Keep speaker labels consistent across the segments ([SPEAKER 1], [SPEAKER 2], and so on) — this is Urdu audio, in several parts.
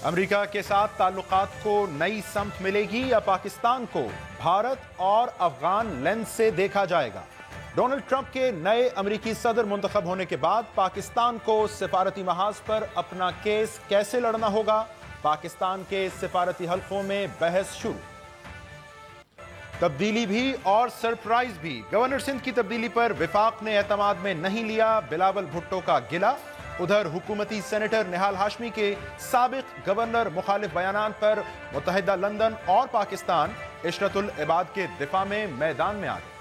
[SPEAKER 1] امریکہ کے ساتھ تعلقات کو نئی سمت ملے گی یا پاکستان کو بھارت اور افغان لینس سے دیکھا جائے گا؟ ڈونلڈ ٹرمپ کے نئے امریکی صدر منتخب ہونے کے بعد پاکستان کو سفارتی محاذ پر اپنا کیس کیسے لڑنا ہوگا؟ پاکستان کے سفارتی حلقوں میں بحث شروع۔ تبدیلی بھی اور سرپرائز بھی، گورنر سندھ کی تبدیلی پر وفاق نے اعتماد میں نہیں لیا، بلاول بھٹو کا گلہ۔ ادھر حکومتی سینیٹر نہال ہاشمی کے سابق گورنر مخالف بیانات پر متحدہ لندن اور پاکستان عشرت العباد کے دفاع میں میدان میں آ گئے۔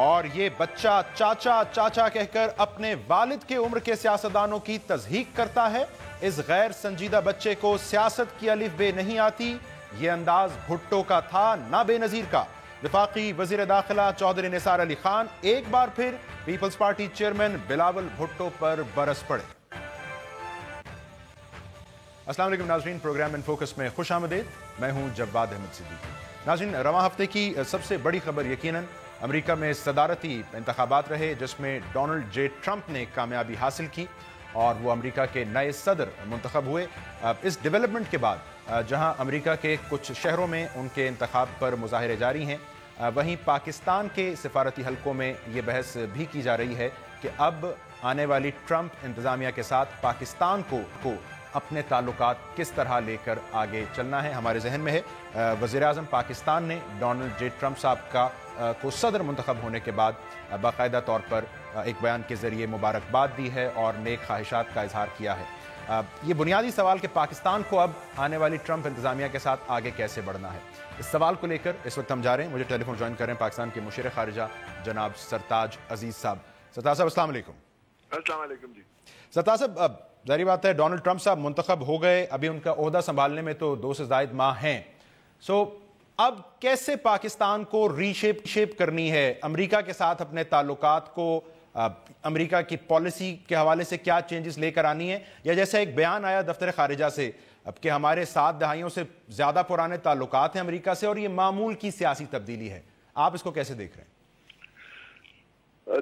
[SPEAKER 1] اور یہ بچہ چاچا چاچا کہہ کر اپنے والد کے عمر کے سیاستدانوں کی تضحیک کرتا ہے۔ اس غیر سنجیدہ بچے کو سیاست کی الف بے نہیں آتی، یہ انداز بھٹو کا تھا نہ بے نظیر کا۔ وفاقی وزیر داخلہ چودھری نثار علی خان ایک بار پھر پیپلز پارٹی چیئرمین بلاول بھٹو پر برس پڑے۔ السلام علیکم ناظرین، پروگرام ان فوکس میں خوش آمدید، میں ہوں جواد احمد صدیقی۔ ناظرین، رواں ہفتے کی سب سے بڑی خبر یقیناً امریکہ میں صدارتی انتخابات رہے، جس میں ڈونلڈ جے ٹرمپ نے کامیابی حاصل کی اور وہ امریکہ کے نئے صدر منتخب ہوئے۔ اس ڈیولپمنٹ کے بعد جہاں امریکہ کے کچھ شہروں میں ان کے انتخاب پر مظاہرے جاری ہیں، وہیں پاکستان کے سفارتی حلقوں میں یہ بحث بھی کی جا رہی ہے کہ اب آنے والی ٹرمپ انتظامیہ کے ساتھ پاکستان کو اپنے تعلقات کس طرح لے کر آگے چلنا ہے۔ ہمارے ذہن میں ہے وزیر اعظم پاکستان نے ڈونلڈ جے ٹرمپ صاحب کو صدر منتخب ہونے کے بعد باقاعدہ طور پر ایک بیان کے ذریعے مبارکباد دی ہے اور نیک خواہشات کا اظہار کیا ہے۔ یہ بنیادی سوال کہ پاکستان کو اب آنے والی ٹرمپ انتظامیہ کے ساتھ آگے کیسے بڑھنا ہے، اس سوال کو لے کر اس وقت ہم جا رہے ہیں۔ مجھے ٹیلی فون جوائن کر رہے ہیں پاکستان کے مشیر خارجہ جناب سرتاج عزیز صاحب۔ سرتاج صاحب السلام علیکم۔
[SPEAKER 2] السلام علیکم جی۔
[SPEAKER 1] سرتاج صاحب، ظاہری بات ہے ڈونلڈ ٹرمپ صاحب منتخب ہو گئے، ابھی ان کا عہدہ سنبھالنے میں تو 2 سے زائد ماہ ہیں، اب کیسے پاکستان کو ری شیپ کرنی ہے؟ امریکہ کے ساتھ اپنے تعلقات کو امریکہ کی پالیسی کے حوالے سے کیا چینجز لے کر آنی ہے، یا جیسا ایک بیان آیا دفتر خارجہ سے اب کہ ہمارے 7 دہائیوں سے زیادہ پرانے تعلقات ہیں امریکہ سے اور یہ معمول کی سیاسی تبدیلی ہے، آپ اس کو کیسے دیکھ رہے ہیں؟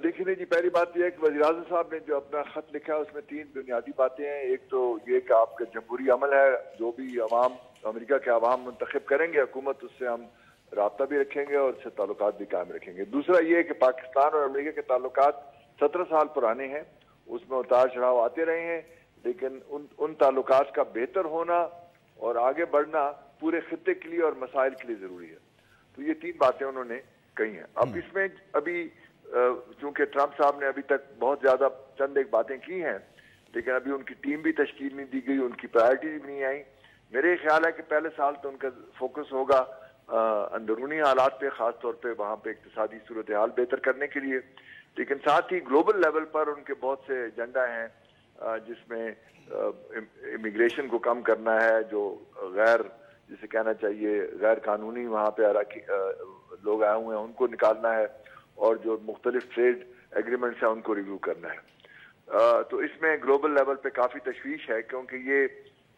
[SPEAKER 2] دیکھیے جی، پہلی بات یہ ہے کہ وزیر اعظم صاحب نے جو اپنا خط لکھا ہے اس میں 3 بنیادی باتیں ہیں۔ ایک تو یہ کہ آپ کا جمہوری عمل ہے، جو بھی عوام امریکہ کے عوام منتخب کریں گے حکومت، اس سے ہم رابطہ بھی رکھیں گے اور اس سے تعلقات بھی قائم رکھیں گے۔ دوسرا یہ ہے کہ پاکستان اور امریکہ کے تعلقات 17 سال پرانے ہیں، اس میں اتار چڑھاؤ آتے رہے ہیں، لیکن ان تعلقات کا بہتر ہونا اور آگے بڑھنا پورے خطے کے لیے اور مسائل کے لیے ضروری ہے۔ تو یہ 3 باتیں انہوں نے کہی ہیں۔ اب اس میں ابھی چونکہ ٹرمپ صاحب نے ابھی تک بہت زیادہ چند ایک باتیں کی ہیں، لیکن ابھی ان کی ٹیم بھی تشکیل نہیں دی گئی، ان کی پرائرٹیز بھی نہیں آئی۔ میرے خیال ہے کہ پہلے سال تو ان کا فوکس ہوگا اندرونی حالات پہ، خاص طور پہ وہاں پہ اقتصادی صورتحال بہتر کرنے کے لیے، لیکن ساتھ ہی گلوبل لیول پر ان کے بہت سے ایجنڈا ہیں، جس میں امیگریشن کو کم کرنا ہے، جو جسے کہنا چاہیے غیر قانونی وہاں پہ لوگ آئے ہوئے ہیں ان کو نکالنا ہے، اور جو مختلف ٹریڈ ایگریمنٹس ہیں ان کو ریویو کرنا ہے۔ تو اس میں گلوبل لیول پہ کافی تشویش ہے، کیونکہ یہ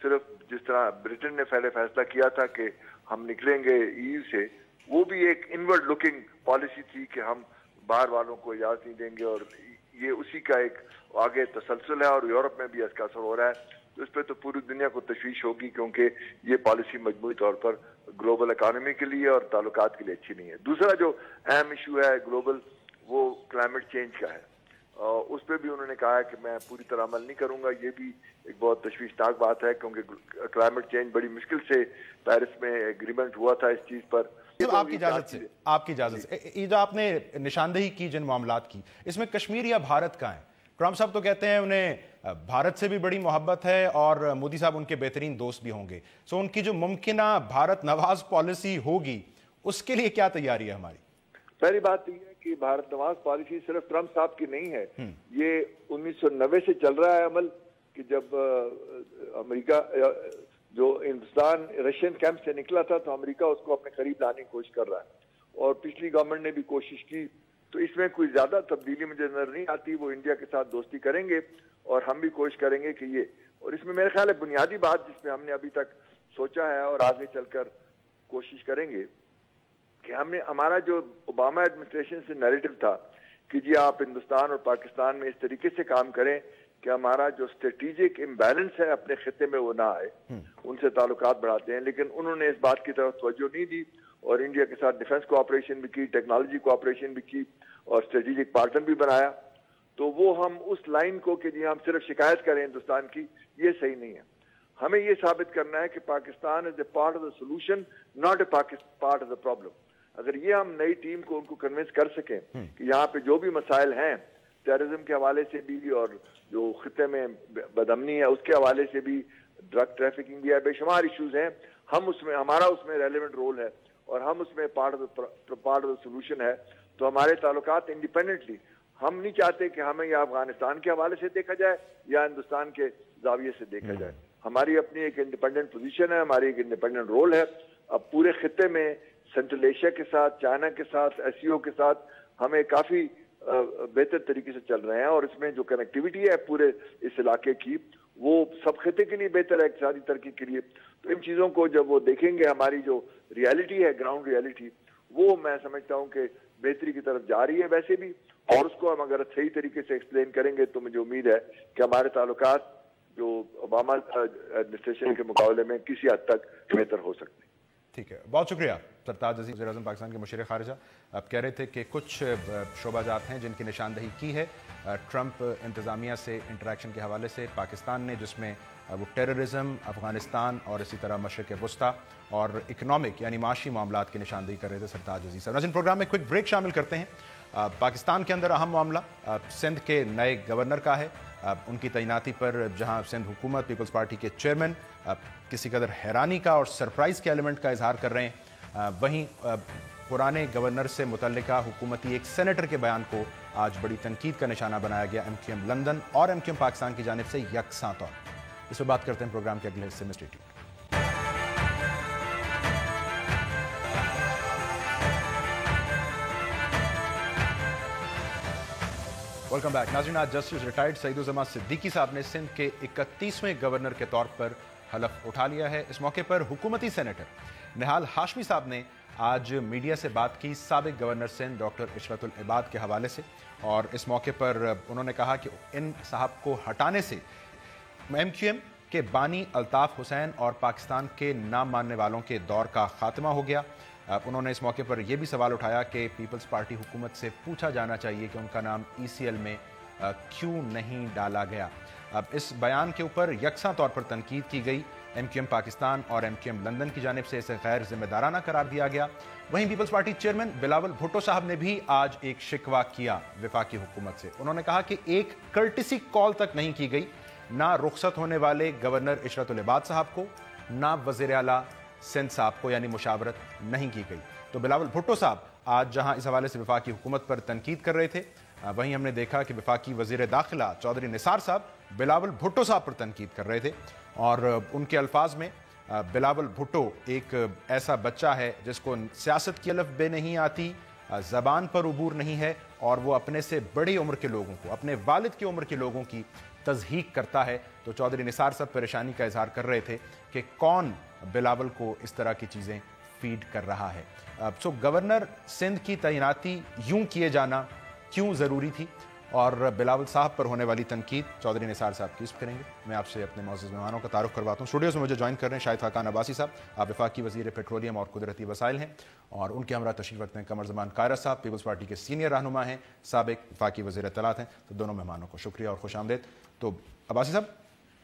[SPEAKER 2] صرف جس طرح برٹن نے پہلے فیصلہ کیا تھا کہ ہم نکلیں گے ای یو سے، وہ بھی ایک انورڈ لکنگ پالیسی تھی کہ ہم باہر والوں کو اجازت نہیں دیں گے، اور یہ اسی کا ایک آگے تسلسل ہے، اور یورپ میں بھی اس کا اثر ہو رہا ہے۔ تو اس پہ تو پوری دنیا کو تشویش ہوگی، کیونکہ یہ پالیسی مجموعی طور پر گلوبل اکانومی کے لیے اور تعلقات کے لیے اچھی نہیں ہے۔ دوسرا جو اہم ایشو ہے گلوبل، وہ کلائمیٹ چینج کا ہے، اس پہ بھی انہوں نے کہا ہے کہ میں پوری طرح عمل نہیں کروں گا۔ یہ بھی ایک بہت تشویشناک بات ہے، کیونکہ کلائمیٹ چینج بڑی مشکل سے پیرس میں ایگریمنٹ ہوا تھا اس چیز پر۔
[SPEAKER 1] آپ کی اجازت سے یہ جو آپ نے نشاندہی کی جن معاملات کی، اس میں کشمیر یا بھارت کا ہے؟ ٹرمپ صاحب تو کہتے ہیں انہیں بھارت سے بھی بڑی محبت ہے اور مودی صاحب ان کے بہترین دوست بھی ہوں گے، ان کی جو ممکنہ بھارت نواز پالیسی ہوگی اس کے لیے کیا تیاری ہے ہماری؟
[SPEAKER 2] پہلی بات یہ ہے کہ بھارت نواز پالیسی صرف ٹرمپ صاحب کی نہیں ہے، یہ 1990 سے چل رہا ہے عمل، کہ جب امریکہ جو ہندوستان رشین کیمپ سے نکلا تھا تو امریکہ اس کو اپنے قریب لانے کی کوشش کر رہا ہے، اور پچھلی گورنمنٹ نے بھی کوشش کی۔ تو اس میں کوئی زیادہ تبدیلی مجھے نظر نہیں آتی۔ وہ انڈیا کے ساتھ دوستی کریں گے اور ہم بھی کوشش کریں گے کہ یہ، اور اس میں میرے خیال ہے بنیادی بات جس پہ ہم نے ابھی تک سوچا ہے اور آگے چل کر کوشش کریں گے کہ ہمارا جو اوباما ایڈمنسٹریشن سے نیریٹو تھا کہ جی آپ ہندوستان اور پاکستان میں اس طریقے سے کام کریں کہ ہمارا جو اسٹریٹجک امبیلنس ہے اپنے خطے میں وہ نہ آئے، ان سے تعلقات بڑھاتے ہیں، لیکن انہوں نے اس بات کی طرف توجہ نہیں دی اور انڈیا کے ساتھ ڈیفنس کوآپریشن بھی کی، ٹیکنالوجی کوآپریشن بھی کی اور اسٹریٹجک پارٹنر بھی بنایا. تو وہ ہم اس لائن کو کہ جی ہم صرف شکایت کریں ہندوستان کی، یہ صحیح نہیں ہے. ہمیں یہ ثابت کرنا ہے کہ Pakistan is a part of the solution, not a part of the problem. اگر یہ ہم نئی ٹیم کو ان کو کنونس کر سکیں کہ یہاں پہ جو بھی مسائل ہیں ٹیررزم کے حوالے سے بھی اور جو خطے میں بدامنی ہے اس کے حوالے سے بھی، ڈرگ ٹریفکنگ بھی ہے، بے شمار ایشوز ہیں، ہم اس میں ہمارا اس میں ریلیونٹ رول ہے اور ہم اس میں پارٹ آف دا سولوشن ہے. تو ہمارے تعلقات انڈیپینڈنٹلی، ہم نہیں چاہتے کہ ہمیں یا افغانستان کے حوالے سے دیکھا جائے یا ہندوستان کے زاویے سے دیکھا جائے. ہماری اپنی ایک انڈیپینڈنٹ پوزیشن ہے، ہماری ایک انڈیپینڈنٹ رول ہے. اب پورے خطے میں سینٹرل ایشیا کے ساتھ، چائنا کے ساتھ، ایس سی او کے ساتھ ہمیں کافی بہتر طریقے سے چل رہے ہیں اور اس میں جو کنیکٹیوٹی ہے پورے اس علاقے کی وہ سب خطے کے لیے بہتر ہے، اقتصادی ترقی کے لیے. تو ان چیزوں کو جب وہ دیکھیں گے، ہماری جو ریالٹی ہے، گراؤنڈ ریالٹی، وہ میں سمجھتا ہوں کہ بہتری کی طرف جا رہی ہے ویسے بھی، اور اس کو ہم اگر صحیح طریقے سے ایکسپلین کریں گے تو مجھے امید ہے کہ ہمارے تعلقات جو اوباما ایڈمنسٹریشن کے مقابلے میں کسی حد تک بہتر ہو سکتے ہیں.
[SPEAKER 1] ٹھیک ہے، بہت شکریہ سرتاج عزیز، وزیر اعظم پاکستان کے مشیر خارجہ. آپ کہہ رہے تھے کہ کچھ شعبہ جات ہیں جن کی نشاندہی کی ہے ٹرمپ انتظامیہ سے انٹریکشن کے حوالے سے پاکستان نے، جس میں وہ ٹیررزم، افغانستان اور اسی طرح مشرق وسطیٰ اور اکنامک یعنی معاشی معاملات کی نشاندہی کر رہے تھے سرتاج عزیز صاحب. ناظرین، پروگرام میں کوئک بریک شامل کرتے ہیں. پاکستان کے اندر اہم معاملہ سندھ کے نئے گورنر کا ہے. ان کی تعیناتی پر جہاں سندھ حکومت، پیپلز پارٹی کے چیئرمین کسی قدر حیرانی کا اور سرپرائز کے ایلیمنٹ کا اظہار کر رہے ہیں، وہیں پرانے گورنر سے متعلقہ حکومتی ایک سینیٹر کے بیان کو آج بڑی تنقید کا نشانہ بنایا گیا ایم کیو ایم لندن اور ایم کیو ایم پاکستان کی جانب سے یکساں طور پر. اس پہ بات کرتے ہیں پروگرام کے اگلے حصے میں. Stay tuned. Welcome back. ناظرین، آج جسٹس ریٹائرڈ سعید الزمان صدیقی صاحب نے سندھ کے 31ویں گورنر کے طور پر حلف اٹھا لیا ہے. اس موقع پر حکومتی سینیٹر نہال ہاشمی صاحب نے آج میڈیا سے بات کی سابق گورنر سندھ ڈاکٹر عشرت العباد کے حوالے سے، اور اس موقع پر انہوں نے کہا کہ ان صاحب کو ہٹانے سے ایم کیو ایم کے بانی الطاف حسین اور پاکستان کے نام ماننے والوں کے دور کا خاتمہ ہو گیا. انہوں نے اس موقع پر یہ بھی سوال اٹھایا کہ پیپلز پارٹی حکومت سے پوچھا جانا چاہیے کہ ان کا نام ای سی ایل میں کیوں نہیں ڈالا گیا. اب اس بیان کے اوپر یکساں طور پر تنقید کی گئی. ایم کیو ایم پاکستان اور ایم کیو ایم لندن کی جانب سے اسے غیر ذمہ دارانہ قرار دیا گیا. وہیں پیپلز پارٹی چیئرمین بلاول بھٹو صاحب نے بھی آج ایک شکوہ کیا وفاقی حکومت سے. انہوں نے کہا کہ ایک کرٹسی کال تک نہیں کی گئی، نہ رخصت ہونے والے گورنر عشرت العباد صاحب کو، نہ وزیر اعلیٰ سندھ صاحب کو، یعنی مشاورت نہیں کی گئی. تو بلاول بھٹو صاحب آج جہاں اس حوالے سے وفاقی حکومت پر تنقید کر رہے تھے، وہیں ہم نے دیکھا کہ وفاقی وزیر داخلہ چودھری نثار صاحب بلاول بھٹو صاحب پر تنقید کر رہے تھے، اور ان کے الفاظ میں بلاول بھٹو ایک ایسا بچہ ہے جس کو سیاست کی الف بے نہیں آتی، زبان پر عبور نہیں ہے، اور وہ اپنے سے بڑی عمر کے لوگوں کو، اپنے والد کی عمر کے لوگوں کی تضحیق کرتا ہے. تو چودھری نثار صاحب پریشانی کا اظہار کر رہے تھے کہ کون بلاول کو اس طرح کی چیزیں فیڈ کر رہا ہے. سو گورنر سندھ کی تعیناتی یوں کیے جانا کیوں ضروری تھی، اور بلاول صاحب پر ہونے والی تنقید چودھری نثار صاحب کی اس کریں گے. میں آپ سے اپنے معزز مہمانوں کا تعارف کرواتا ہوں. اسٹوڈیوز میں مجھے جوائن کر رہے ہیں شاہد خاقان عباسی صاحب، آپ وفاقی وزیر پیٹرولیم اور قدرتی وسائل ہیں، اور ان کے ہمراہ تشریف رکھتے ہیں قمر زمان قائرہ صاحب، پیپلز پارٹی کے سینئر رہنما ہیں، سابق وفاقی وزیر اطلاعات ہیں. تو دونوں مہمانوں کو شکریہ اور خوش آمدید. تو عباسی صاحب،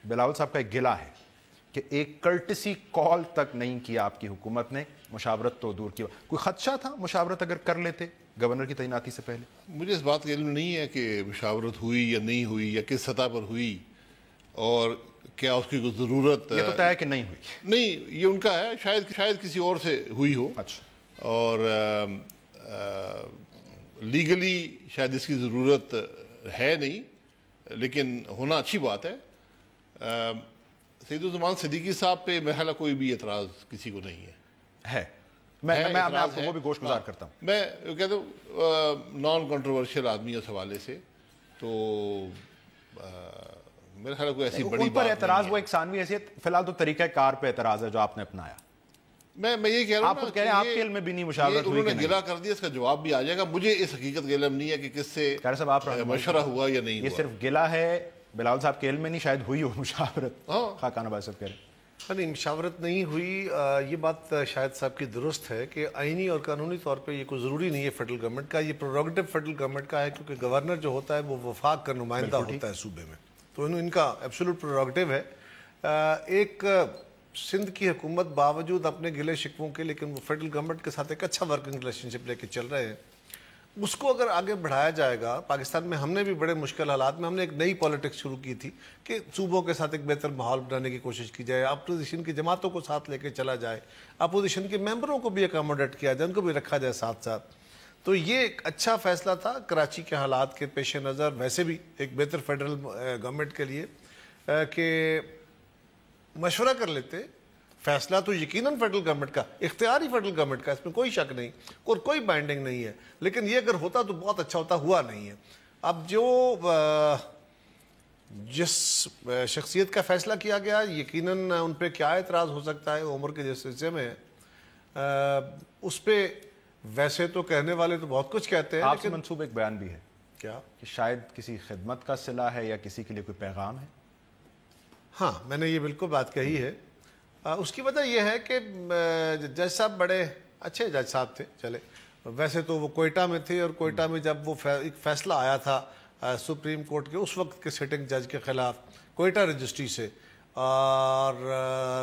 [SPEAKER 1] بلاول صاحب کا ایک گلہ ہے کہ ایک کرٹسی کال تک نہیں کیا آپ کی حکومت نے، مشاورت تو دور کی. کوئی خدشہ تھا مشاورت اگر کر لیتے گورنر کی تعیناتی سے پہلے؟
[SPEAKER 3] مجھے اس بات کا علم نہیں ہے کہ مشاورت ہوئی یا نہیں ہوئی، یا کس سطح پر ہوئی، اور کیا اس کی کوئی ضرورت.
[SPEAKER 1] یہ تو طے ہے کہ نہیں ہوئی.
[SPEAKER 3] نہیں، یہ ان کا ہے، شاید کسی اور سے ہوئی ہو.
[SPEAKER 1] اچھا. اور
[SPEAKER 3] لیگلی شاید اس کی ضرورت ہے نہیں، لیکن ہونا اچھی بات ہے. سعید الزمان صدیقی صاحب پہ میرا خیال کوئی بھی اعتراض کسی کو نہیں ہے.
[SPEAKER 1] میں آپ کو وہ بھی گوش گزار کرتا ہوں.
[SPEAKER 3] میں کہتا ہوں نان کنٹروورشل آدمی اس حوالے سے، تو میرے خیال کوئی ایسی بڑی
[SPEAKER 1] ان پر اعتراض وہ ایک ثانوی حیثیت، فی الحال تو طریقہ کار پہ اعتراض ہے جو آپ نے اپنایا.
[SPEAKER 3] میں یہ کہہ رہا ہوں،
[SPEAKER 1] آپ کہہ رہے ہیں آپ کے علم میں بھی نہیں مشاورت ہوئی.
[SPEAKER 3] انہوں نے گلہ کر دیا، اس کا جواب بھی آ جائے گا. مجھے اس حقیقت کا علم نہیں ہے کہ کس سے مشورہ ہوا یا نہیں.
[SPEAKER 1] یہ صرف گلہ ہے، بلاول صاحب کے علم میں نہیں شاید ہوئی ہو مشاورت. خاقان عباس صاحب کہہ رہے ہیں
[SPEAKER 4] نہیں، مشاورت نہیں ہوئی. یہ بات شاہد صاحب کی درست ہے کہ آئینی اور قانونی طور پہ یہ کوئی ضروری نہیں ہے فیڈرل گورنمنٹ کا. یہ پروگیٹو فیڈرل گورنمنٹ کا ہے کیونکہ گورنر جو ہوتا ہے وہ وفاق کا نمائندہ ہوتا ہے صوبے میں, تو ان کا ایبسولوٹ پروگیٹو ہے. ایک سندھ کی حکومت باوجود اپنے گلے شکووں کے لیکن وہ فیڈرل گورنمنٹ کے ساتھ ایک اچھا ورکنگ ریلیشن شپ لے کے چل رہے ہیں. اس کو اگر آگے بڑھایا جائے گا, پاکستان میں ہم نے بھی بڑے مشکل حالات میں ہم نے ایک نئی پالیٹکس شروع کی تھی کہ صوبوں کے ساتھ ایک بہتر ماحول بنانے کی کوشش کی جائے, اپوزیشن کی جماعتوں کو ساتھ لے کے چلا جائے, اپوزیشن کے ممبروں کو بھی اکاموڈیٹ کیا جائے, ان کو بھی رکھا جائے ساتھ ساتھ. تو یہ ایک اچھا فیصلہ تھا کراچی کے حالات کے پیش نظر, ویسے بھی ایک بہتر فیڈرل گورنمنٹ کے لیے کہ مشورہ کر لیتے. فیصلہ تو یقیناً فیڈرل گورنمنٹ کا, اختیاری فیڈرل گورنمنٹ کا, اس میں کوئی شک نہیں اور کوئی بائنڈنگ نہیں ہے, لیکن یہ اگر ہوتا تو بہت اچھا ہوتا, ہوا نہیں ہے. اب جو جس شخصیت کا فیصلہ کیا گیا یقیناً ان پہ کیا اعتراض ہو سکتا ہے عمر کے جس حصے میں, اس پہ ویسے تو کہنے والے تو بہت کچھ کہتے ہیں.
[SPEAKER 1] آپ سے منسوب ایک بیان بھی ہے
[SPEAKER 4] کیا
[SPEAKER 1] کہ شاید کسی خدمت کا صلہ ہے یا کسی کے لیے کوئی پیغام ہے؟
[SPEAKER 4] ہاں, میں نے یہ بالکل بات کہی ہے. اس کی وجہ یہ ہے کہ جج صاحب بڑے اچھے جج صاحب تھے. چلے ویسے تو وہ کوئٹہ میں تھے, اور کوئٹہ میں جب وہ ایک فیصلہ آیا تھا سپریم کورٹ کے اس وقت کے سٹنگ جج کے خلاف کوئٹہ رجسٹری سے, اور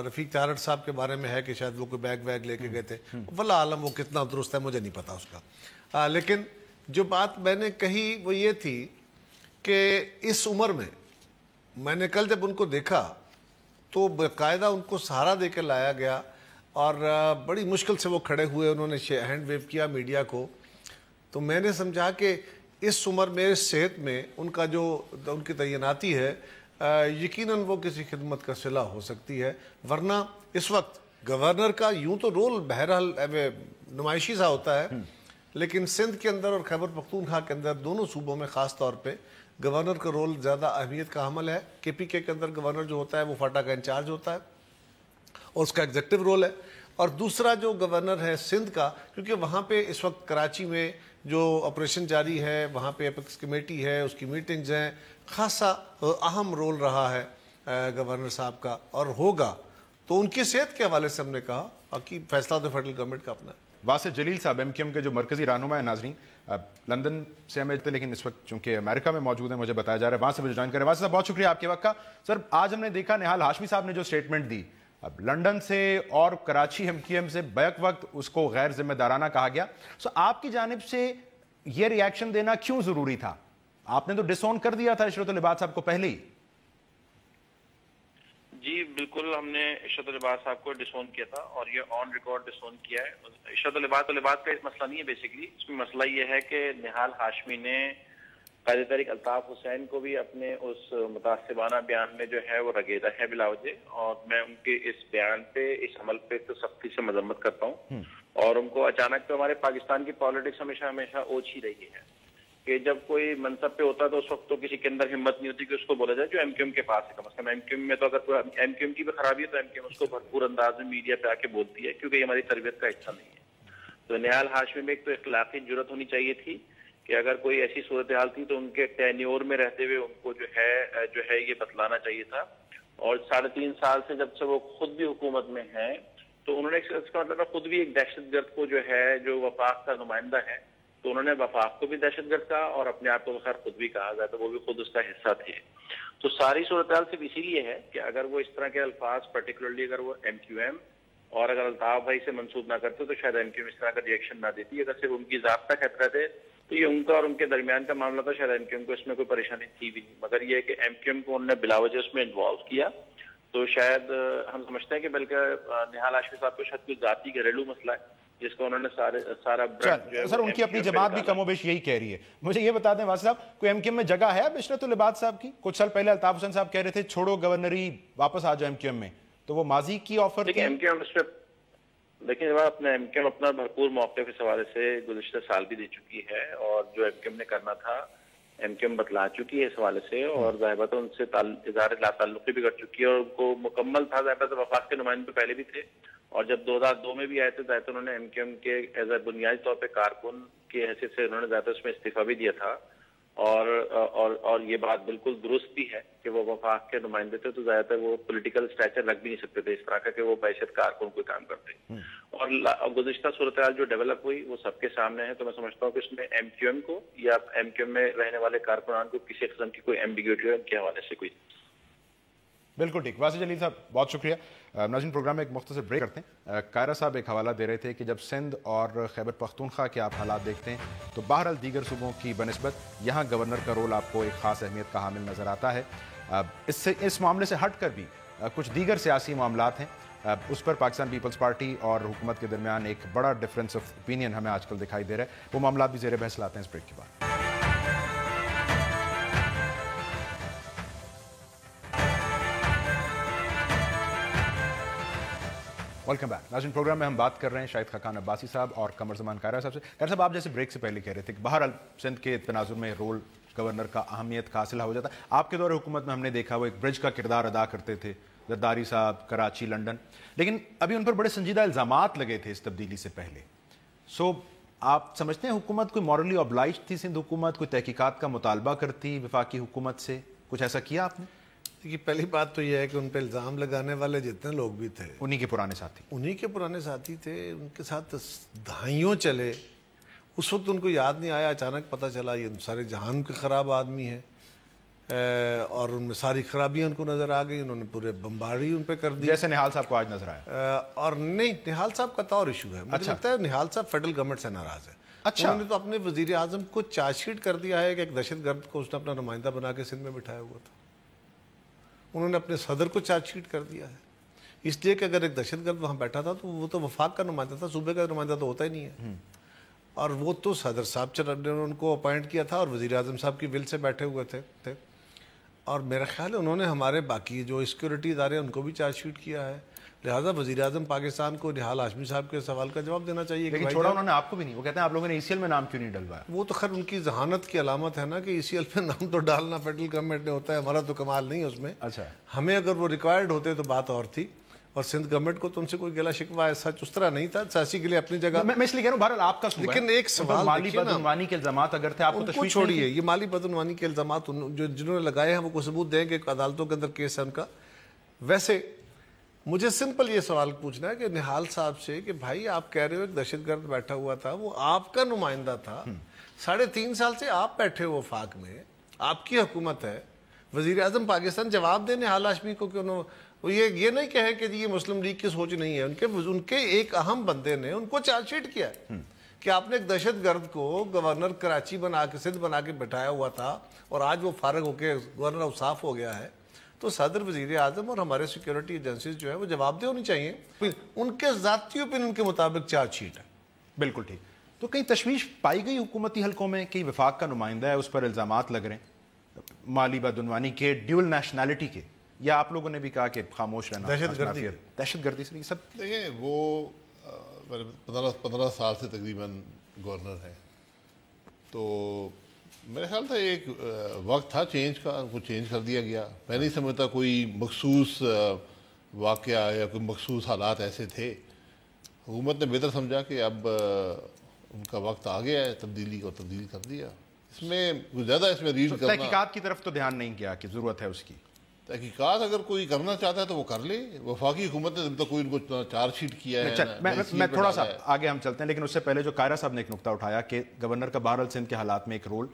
[SPEAKER 4] رفیق تارڑ صاحب کے بارے میں ہے کہ شاید وہ کوئی بیگ ویگ لے کے گئے تھے. واللہ عالم وہ کتنا درست ہے مجھے نہیں پتا اس کا. لیکن جو بات میں نے کہی وہ یہ تھی کہ اس عمر میں نے کل جب ان کو دیکھا تو باقاعدہ ان کو سہارا دے کے لایا گیا, اور بڑی مشکل سے وہ کھڑے ہوئے, انہوں نے ہینڈ ویو کیا میڈیا کو. تو میں نے سمجھا کہ اس عمر میں اس صحت میں ان کا جو ان کی تعیناتی ہے یقیناً وہ کسی خدمت کا صلہ ہو سکتی ہے. ورنہ اس وقت گورنر کا یوں تو رول بہرحال نمائشی سا ہوتا ہے, لیکن سندھ کے اندر اور خیبر پختونخوا کے اندر دونوں صوبوں میں خاص طور پہ گورنر کا رول زیادہ اہمیت کا حامل ہے. کے پی کے اندر گورنر جو ہوتا ہے وہ فاٹا کا انچارج ہوتا ہے اور اس کا ایگزیکٹو رول ہے. اور دوسرا جو گورنر ہے سندھ کا, کیونکہ وہاں پہ اس وقت کراچی میں جو آپریشن جاری ہے, وہاں پہ اپیکس کمیٹی ہے, اس کی میٹنگز ہیں, خاصا اہم رول رہا ہے گورنر صاحب کا اور ہوگا. تو ان کی صحت کے حوالے سے ہم نے کہا کہ فیصلہ تو فیڈرل گورنمنٹ کا اپنا ہے.
[SPEAKER 1] واسع جلیل صاحب ایم کیو ایم کے جو مرکزی رہنما ہیں, ناظرین لندن سے ہمیں تھے لیکن اس وقت چونکہ امریکہ میں موجود ہیں, مجھے بتایا جا رہا ہے وہاں سے مجھے جوائن کریں. واسع صاحب بہت شکریہ آپ کے وقت کا. سر آج ہم نے دیکھا نہال ہاشمی صاحب نے جو سٹیٹمنٹ دی, اب لندن سے اور کراچی ایم کیو ایم سے بیک وقت اس کو غیر ذمہ دارانہ کہا گیا. سو آپ کی جانب سے یہ ری ایکشن دینا کیوں ضروری تھا؟ آپ نے تو ڈس اون کر دیا تھا عشرت العباد صاحب کو پہلے ہی.
[SPEAKER 5] جی بالکل, ہم نے عشرت العباد صاحب کو ڈس اون کیا تھا اور یہ آن ریکارڈ ڈس اون کیا ہے. عشرت العباد کا اس مسئلہ نہیں ہے بیسیکلی, اس میں مسئلہ یہ ہے کہ نہال ہاشمی نے قائد تحریک الطاف حسین کو بھی اپنے اس متعصبانہ بیان میں جو ہے وہ رگیدا ہے بلا وجہ, اور میں ان کے اس بیان پہ, اس عمل پہ تو سختی سے مذمت کرتا ہوں. اور ان کو اچانک تو ہمارے پاکستان کی پالیٹکس ہمیشہ اوچھ ہی رہی ہے کہ جب کوئی منصب پہ ہوتا ہے تو اس وقت تو کسی کے اندر ہمت نہیں ہوتی کہ اس کو بولا جائے جو ایم کیو ایم کے پاس ہے. کم از کم ایم کیو ایم میں تو اگر ایم کیو ایم کی بھی خرابی ہے تو ایم کیو ایم اس کو بھرپور انداز میں میڈیا پہ آ کے بولتی ہے, کیونکہ یہ ہماری تربیت کا حصہ نہیں ہے. تو نہال ہاشمی میں ایک تو اخلاقی جرت ہونی چاہیے تھی کہ اگر کوئی ایسی صورتحال تھی تو ان کے ٹینیور میں رہتے ہوئے ان کو جو ہے یہ بتلانا چاہیے تھا. اور 3.5 سال سے جب سے وہ خود بھی حکومت میں ہیں تو انہوں نے اس کا مطلب خود بھی ایک دہشت گرد کو جو وفاق کا نمائندہ ہے, تو انہوں نے وفاق کو بھی دہشت گرد کہا اور اپنے آپ کو خیر خود بھی کہا جائے تو وہ بھی خود اس کا حصہ تھے. تو ساری صورتحال صرف اسی لیے ہے کہ اگر وہ اس طرح کے الفاظ پرٹیکولرلی اگر وہ ایم کیو ایم اور اگر الطاف بھائی سے منسوب نہ کرتے تو شاید ایم کیو ایم اس طرح کا ریئیکشن نہ دیتی. اگر صرف ان کی ذات تک خطرہ ہے تو یہ ان کا اور ان کے درمیان کا معاملہ تھا, شاید ایم کیو ایم کو اس میں کوئی پریشانی تھی بھی نہیں. مگر یہ کہ ایم کیو ایم کو انہوں نے بلا وجہ اس میں انوالو کیا تو شاید ہم سمجھتے ہیں کہ بلکہ نہال ہاشمی صاحب کو شاید کوئی ذاتی گھریلو مسئلہ ہے جس کو انہوں نے سارا
[SPEAKER 1] سر ان کی اپنی جماعت بھی کم و بیش یہی کہہ رہی ہے. مجھے یہ بتا دیں واسع صاحب, کوئی ایم کیو ایم میں جگہ ہے اب عشرت العباد صاحب کی؟ کچھ سال پہلے الطاف حسین صاحب کہہ رہے تھے چھوڑو گورنری واپس آ جاؤ ایم کیو ایم میں, تو وہ ماضی کی آفر تھی.
[SPEAKER 5] ایم کیو ایم اس پہ لیکن اپنا ایم کیو ایم اپنا بھرپور موقف اس حوالے سے گزشتہ سال بھی دے چکی ہے, اور جو ایم کیو ایم نے کرنا تھا ایم کیو ایم بتلا چکی ہے اس حوالے سے, اور ظاہر ان سے اظہار لا تعلقی بھی کر چکی ہے اور ان کو مکمل تھا. ظاہر وفاق کے نمائندے پہلے بھی تھے اور جب 2002 میں بھی آئے تھے ظاہر انہوں نے ایم کیو ایم کے ایز اے بنیادی طور پہ کارکن کی حیثیت سے انہوں نے زیادہ اس میں استعفیٰ بھی دیا تھا. اور یہ بات بالکل درست بھی ہے کہ وہ وفاق کے نمائندے تھے تو زیادہ تر وہ پولیٹیکل اسٹیچر رکھ بھی نہیں سکتے تھے اس طرح کا کہ وہ بحیثیت کارکن کوئی کام کرتے. اور گزشتہ صورتحال جو ڈیولپ ہوئی وہ سب کے سامنے ہے. تو میں سمجھتا ہوں کہ اس میں ایم کیو ایم کو یا ایم کیو ایم میں رہنے والے کارکنان کو کسی قسم کی کوئی ایمبیگوٹی کے حوالے سے کوئی.
[SPEAKER 1] بالکل ٹھیک. واسع جلیل صاحب بہت شکریہ. ناظرین پروگرام میں ایک مختصر بریک کرتے ہیں. کائرہ صاحب ایک حوالہ دے رہے تھے کہ جب سندھ اور خیبر پختونخوا کے آپ حالات دیکھتے ہیں تو بہرحال دیگر صوبوں کی بنسبت یہاں گورنر کا رول آپ کو ایک خاص اہمیت کا حامل نظر آتا ہے. اس معاملے سے ہٹ کر بھی کچھ دیگر سیاسی معاملات ہیں, اس پر پاکستان پیپلز پارٹی اور حکومت کے درمیان ایک بڑا ڈفرینس آف اوپینین ہمیں آج کل دکھائی دے رہا ہے. وہ معاملات بھی زیر بحث لاتے ہیں اس بریک کے بعد. Welcome back. ناظرین پروگرام میں ہم بات کر رہے ہیں شاہد خاقان عباسی صاحب اور قمر زمان کائرہ صاحب سے. کائرہ صاحب, آپ جیسے بریک سے پہلے کہہ رہے تھے کہ بہرحال سندھ کے تناظر میں رول گورنر کا اہمیت کا حاصل ہو جاتا. آپ کے دور حکومت میں ہم نے دیکھا وہ ایک برج کا کردار ادا کرتے تھے, زرداری صاحب, کراچی, لنڈن, لیکن ابھی ان پر بڑے سنجیدہ الزامات لگے تھے اس تبدیلی سے پہلے. سو آپ سمجھتے ہیں حکومت کوئی مورلی اوبلائج تھی, سندھ حکومت کوئی تحقیقات کا مطالبہ کرتی وفاقی حکومت سے, کچھ ایسا کیا آپ نے؟
[SPEAKER 4] کہ پہلی بات تو یہ ہے کہ ان پہ الزام لگانے والے جتنے لوگ بھی تھے
[SPEAKER 1] انہی کے پرانے ساتھی
[SPEAKER 4] تھے, ان کے ساتھ دہائیوں چلے. اس وقت ان کو یاد نہیں آیا, اچانک پتہ چلا یہ سارے جہان کے خراب آدمی ہیں اور ان میں ساری خرابیاں ان کو نظر آ گئی. انہوں نے پورے بمباری ان پہ کر دی,
[SPEAKER 1] جیسے نہال صاحب کو آج نظر آیا.
[SPEAKER 4] اور نہیں, نہال صاحب کا تو اور ایشو ہے. مجھے لگتا ہے نہال صاحب فیڈرل گورنمنٹ سے ناراض ہے. انہوں نے تو اپنے وزیر اعظم کو چارج شیٹ کر دیا ہے کہ ایک دہشت گرد کو اس نے اپنا نمائندہ بنا کے سندھ میں بٹھایا ہوا تھا. انہوں نے اپنے صدر کو چارج شیٹ کر دیا ہے, اس لیے کہ اگر ایک دہشت گرد وہاں بیٹھا تھا تو وہ تو وفاق کا نمائندہ تھا, صوبے کا نمائندہ تو ہوتا ہی نہیں ہے. اور وہ تو صدر صاحب نے ان کو اپوائنٹ کیا تھا اور وزیر اعظم صاحب کی ول سے بیٹھے ہوئے تھے. اور میرا خیال ہے انہوں نے ہمارے باقی جو سیکورٹی ادارے ان کو بھی چارج شیٹ کیا ہے. لہٰذا وزیر اعظم پاکستان کو نہال ہاشمی صاحب کے سوال کا جواب دینا چاہیے.
[SPEAKER 1] لیکن چھوڑا انہوں نے آپ کو بھی نہیں, وہ کہتے ہیں آپ لوگوں نے ای سی ایل میں نام کیوں نہیں ڈلوایا.
[SPEAKER 4] وہ تو خیر ان کی ذہانت کی علامت ہے نا کہ ای سی ایل میں نام تو ڈالنا فیڈرل گورنمنٹ نے ہوتا ہے, ہمارا تو کمال نہیں ہے اس میں.
[SPEAKER 1] اچھا,
[SPEAKER 4] ہمیں اگر وہ ریکوائرڈ ہوتے تو بات اور تھی, اور سندھ گورنمنٹ کو تو ان سے کوئی گلا شکوا ہے سچ اس طرح نہیں تھا. سیاسی کے لیے اپنی جگہ
[SPEAKER 1] میں اس لیے کہہ رہا ہوں بہرحال آپ کا صوبہ ہے,
[SPEAKER 4] لیکن ایک سوال
[SPEAKER 1] مالی بدعنوانی کے الزامات اگر تھے آپ کو تشویش
[SPEAKER 4] چھوڑیے, یہ مالی بدعنوانی کے الزامات جنہوں نے لگائے ہیں وہ کو ثبوت دیں کہ عدالتوں کے اندر کیس ہے ان کا. ویسے مجھے سمپل یہ سوال پوچھنا ہے کہ نہال صاحب سے کہ بھائی آپ کہہ رہے ہو ایک دہشت گرد بیٹھا ہوا تھا, وہ آپ کا نمائندہ تھا, 3.5 سال سے آپ بیٹھے ہو وفاق میں, آپ کی حکومت ہے, وزیر اعظم پاکستان جواب دے نہال ہاشمی کو کہ انہوں یہ نہیں کہے کہ یہ مسلم لیگ کی سوچ نہیں ہے. ان کے ایک اہم بندے نے ان کو چارج شیٹ کیا کہ آپ نے ایک دہشت گرد کو گورنر کراچی بنا کے سندھ بنا کے بٹھایا ہوا تھا اور آج وہ فارغ ہو کے گورنر اوصاف ہو گیا ہے. تو صدر, وزیر اعظم اور ہمارے سیکورٹی ایجنسیز جو ہے وہ جواب دہ ہونی چاہیے. ان کے ذاتی اوپینین کے مطابق چارج شیٹ ہے.
[SPEAKER 1] بالکل ٹھیک. تو کہیں تشویش پائی گئی حکومتی حلقوں میں کہ وفاق کا نمائندہ ہے, اس پر الزامات لگ رہے ہیں مالی بدعنوانی کے, ڈیول نیشنلٹی کے, یا آپ لوگوں نے بھی کہا کہ خاموش رہنا, دہشت گردی سے, یہ سب
[SPEAKER 3] دیکھیں وہ 15 سال سے تقریباً گورنر ہیں, تو میرے خیال تھا ایک وقت تھا چینج کا, ان کو چینج کر دیا گیا. میں نہیں سمجھتا کوئی مخصوص واقعہ یا کوئی مخصوص حالات ایسے تھے. حکومت نے بہتر سمجھا کہ اب ان کا وقت آ گیا ہے تبدیلی کو, تبدیل کر دیا. اس میں زیادہ اس میں ریڈ کرنا,
[SPEAKER 1] تحقیقات کی طرف تو دھیان نہیں کیا کہ ضرورت ہے اس کی.
[SPEAKER 3] تحقیقات اگر کوئی کرنا چاہتا ہے تو وہ کر لے. وفاقی حکومت نے تو کوئی ان کو چارج شیٹ کیا ہے.
[SPEAKER 1] میں تھوڑا سا آگے ہم چلتے ہیں, لیکن اس سے پہلے جو کائرہ صاحب نے ایک نقطہ اٹھایا کہ گورنر کا بہرحال سندھ کے حالات میں ایک رول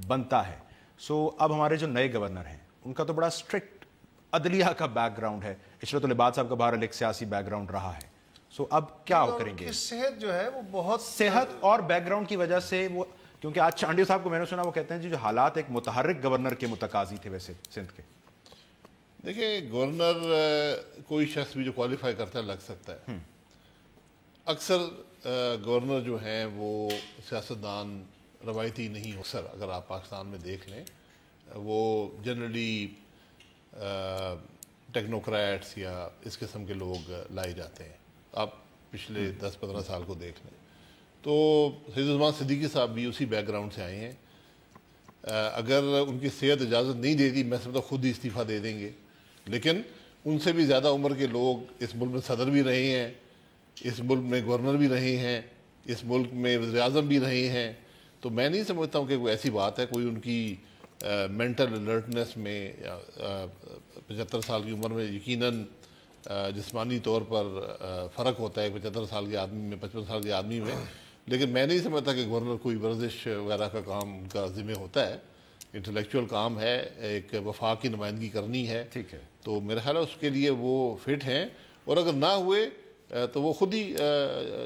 [SPEAKER 1] بنتا ہے. سو اب ہمارے جو نئے گورنر ہیں ان کا تو بڑا اسٹرکٹ عدلیہ کا بیک گراؤنڈ ہے. عشرت العباد صاحب کا بہرحال ایک سیاسی بیک گراؤنڈ رہا ہے. سو اب کیا کریں گے؟
[SPEAKER 4] صحت جو ہے وہ بہت
[SPEAKER 1] صحت اور بیک گراؤنڈ کی وجہ سے وہ, کیونکہ آج چانڈی صاحب کو میں نے سنا وہ کہتے ہیں جی جو حالات ایک متحرک گورنر کے متقاضی تھے ویسے سندھ کے.
[SPEAKER 3] دیکھیں گورنر کوئی شخص بھی جو کوالیفائی کرتا ہے لگ سکتا ہے. اکثر گورنر جو ہیں وہ سیاستدان روایتی نہیں ہو سر. اگر آپ پاکستان میں دیکھ لیں وہ جنرلی ٹیکنوکریٹس یا اس قسم کے لوگ لائے جاتے ہیں. آپ پچھلے 10-15 سال کو دیکھ لیں تو سید عثمان صدیقی صاحب بھی اسی بیک گراؤنڈ سے آئے ہیں. اگر ان کی صحت اجازت نہیں دیتی میں سمجھتا خود ہی استعفیٰ دے دیں گے. لیکن ان سے بھی زیادہ عمر کے لوگ اس ملک میں صدر بھی رہے ہیں, اس ملک میں گورنر بھی رہے ہیں, اس ملک میں وزیر اعظم بھی رہے ہیں. تو میں نہیں سمجھتا ہوں کہ کوئی ایسی بات ہے، کوئی ان کی مینٹل الرٹنس میں 75 سال کی عمر میں یقیناً جسمانی طور پر فرق ہوتا ہے 75 سال کے آدمی میں 55 سال کے آدمی میں، لیکن میں نہیں سمجھتا کہ گورنر کوئی ورزش وغیرہ کا کام ان کا ذمہ ہوتا ہے. انٹلیکچوئل کام ہے، ایک وفاق کی نمائندگی کرنی ہے،
[SPEAKER 1] ٹھیک ہے،
[SPEAKER 3] تو میرا خیال ہے اس کے لیے وہ فٹ ہیں، اور اگر نہ ہوئے تو وہ خود ہی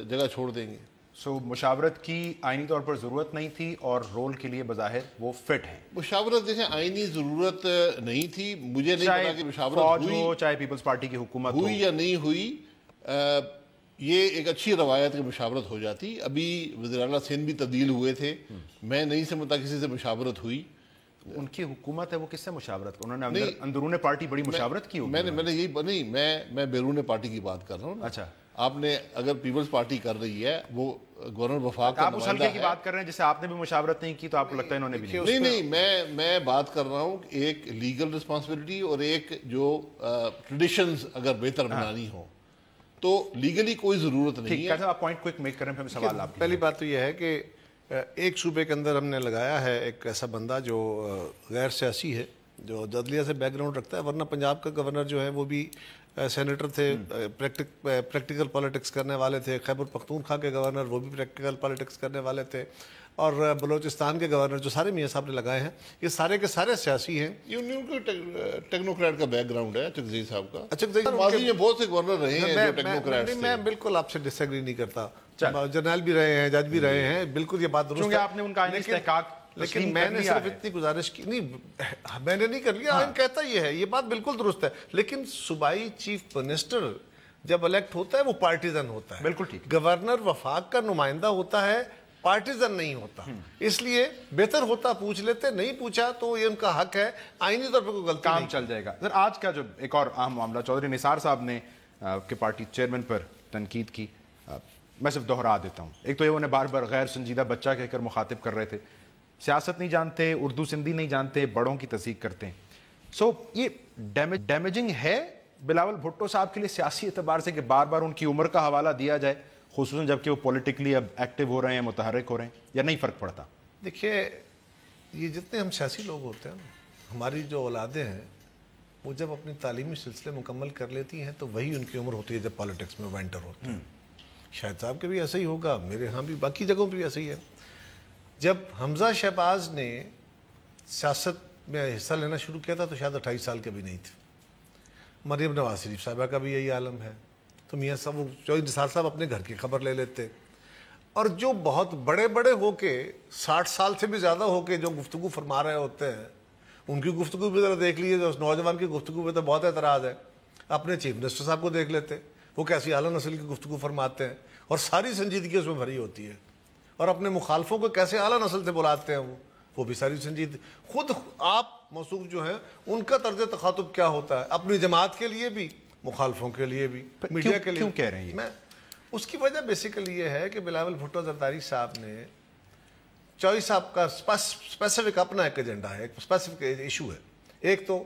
[SPEAKER 3] جگہ چھوڑ دیں گے.
[SPEAKER 1] سو مشاورت کی آئینی طور پر ضرورت نہیں تھی اور رول کے لیے بظاہر وہ فٹ ہیں.
[SPEAKER 3] مشاورت دیکھیں آئینی ضرورت نہیں تھی، مجھے نہیں پتا کہ مشاورت
[SPEAKER 1] فوج ہو چاہے پیپلز پارٹی کی حکومت
[SPEAKER 3] ہوئی یا نہیں ہوئی. یہ ایک اچھی روایت کی مشاورت ہو جاتی. ابھی وزیر اعلیٰ سندھ بھی تبدیل ہوئے تھے، میں نہیں سمجھتا کسی سے مشاورت ہوئی.
[SPEAKER 1] ان کی حکومت ہے، وہ کس سے مشاورت، انہوں نے اندرون پارٹی بڑی مشاورت کی ہوگی.
[SPEAKER 3] میں نے یہی نہیں، میں بیرون پارٹی کی بات کر رہا ہوں.
[SPEAKER 1] اچھا،
[SPEAKER 3] آپ نے اگر پیپلز پارٹی کر رہی ہے، وہ گورنر وفاق کا
[SPEAKER 1] آپ اس حلقے کی بات کر رہے ہیں جسے آپ نے بھی مشاورت نہیں کی، تو آپ کو لگتا ہے انہوں نے بھی نہیں؟
[SPEAKER 3] نہیں، میں بات کر رہا ہوں ایک لیگل رسپانسبلٹی اور ایک جو ٹریڈیشنز اگر بہتر بنانی ہو تو لیگلی کوئی ضرورت نہیں ہے.
[SPEAKER 1] آپ پوائنٹ کوئک میک کریں، پھر سوال آپ.
[SPEAKER 4] پہلی بات تو یہ ہے کہ ایک صوبے کے اندر ہم نے لگایا ہے ایک ایسا بندہ جو غیر سیاسی ہے، جو عدلیہ سے بیک گراؤنڈ رکھتا ہے، ورنہ پنجاب کا گورنر جو ہے وہ بھی سینیٹر تھے، پریکٹیکل پالیٹکس کرنے والے تھے. خیبر پختونخوا کے گورنر وہ بھی پریکٹیکل پالیٹکس کرنے والے تھے، اور بلوچستان کے گورنر جو سارے میاں صاحب نے لگائے ہیں یہ سارے کے سارے سیاسی ہیں.
[SPEAKER 3] ان کو ٹیکنوکریٹ کا بیک گراؤنڈ ہے چکزئی صاحب کا.
[SPEAKER 4] اچھا،
[SPEAKER 3] ماضی میں بہت سے گورنر رہے ہیں جو ٹیکنوکریٹس تھے.
[SPEAKER 4] میں بالکل آپ سے ڈس ایگری نہیں کرتا، جرنیل بھی رہے ہیں، جج بھی رہے ہیں، بالکل یہ بات درست ہے.
[SPEAKER 1] آپ نے ان کا استحقاق،
[SPEAKER 4] لیکن میں نے صرف اتنی گزارش کی نہیں، میں نے نہیں کر لیا، آئین کہتا یہ ہے، یہ بات بالکل درست ہے. لیکن صوبائی چیف منسٹر جب الیکٹ ہوتا ہے وہ پارٹیزن ہوتا ہے.
[SPEAKER 1] بالکل ٹھیک.
[SPEAKER 4] گورنر وفاق کا نمائندہ ہوتا ہے، پارٹیزن نہیں ہوتا. اس لیے بہتر ہوتا پوچھ لیتے، نہیں پوچھا تو یہ ان کا حق ہے، آئینی طور پر کوئی غلطی
[SPEAKER 1] کام چل جائے گا. سر آج کا جو ایک اور اہم معاملہ، چودھری نثار صاحب نے آپ کے پارٹی چیئرمین پر تنقید کی، میں صرف دہرا دیتا ہوں. ایک تو یہ انہیں بار بار غیر سنجیدہ بچہ کہہ کر مخاطب کر رہے تھے، سیاست نہیں جانتے، اردو سندھی نہیں جانتے، بڑوں کی تصدیق کرتے ہیں. سو یہ ڈیمیجنگ ہے بلاول بھٹو صاحب کے لیے سیاسی اعتبار سے کہ بار بار ان کی عمر کا حوالہ دیا جائے، خصوصاً جب کہ وہ پولیٹیکلی اب ایکٹیو ہو رہے ہیں، متحرک ہو رہے ہیں، یا نہیں فرق پڑتا؟
[SPEAKER 4] دیکھیے، یہ جتنے ہم سیاسی لوگ ہوتے ہیں، ہماری جو اولادیں ہیں وہ جب اپنی تعلیمی سلسلے مکمل کر لیتی ہیں تو وہی ان کی عمر ہوتی ہے جب پالیٹکس میں وینٹر ہوتے ہیں. شاہد صاحب کے بھی ایسا ہی ہوگا، میرے ہاں بھی، باقی جگہوں پہ بھی ایسا ہی ہے. جب حمزہ شہباز نے سیاست میں حصہ لینا شروع کیا تھا تو شاید 28 سال کے بھی نہیں تھے. مریم نواز شریف صاحبہ کا بھی یہی عالم ہے. تو میاں صاحب، چودھری نثار صاحب اپنے گھر کی خبر لے لیتے. اور جو بہت بڑے بڑے ہو کے 60 سال سے بھی زیادہ ہو کے جو گفتگو فرما رہے ہوتے ہیں، ان کی گفتگو بھی ذرا دیکھ لیجیے. جو اس نوجوان کی گفتگو پہ تو بہت اعتراض ہے. اپنے چیف منسٹر صاحب کو دیکھ لیتے، وہ کیسی اعلیٰ نسل کی گفتگو فرماتے ہیں اور ساری سنجیدگی اس میں بھری ہوتی ہے. اور اپنے مخالفوں کو کیسے اعلیٰ نسل سے بلاتے ہیں، وہ بھی ساری سنجیدگی. خود آپ موصوف جو ہیں ان کا طرز تخاطب کیا ہوتا ہے، اپنی جماعت کے لیے بھی، مخالفوں کے لیے بھی، میڈیا کے لیے.
[SPEAKER 1] کیوں کہہ رہے ہیں؟
[SPEAKER 4] میں اس کی وجہ بیسیکلی یہ ہے کہ بلاول بھٹو زرداری صاحب نے، چوئی صاحب کا اسپیسیفک اپنا ایک ایجنڈا ہے، ایک اسپیسیفک ایشو ہے. ایک تو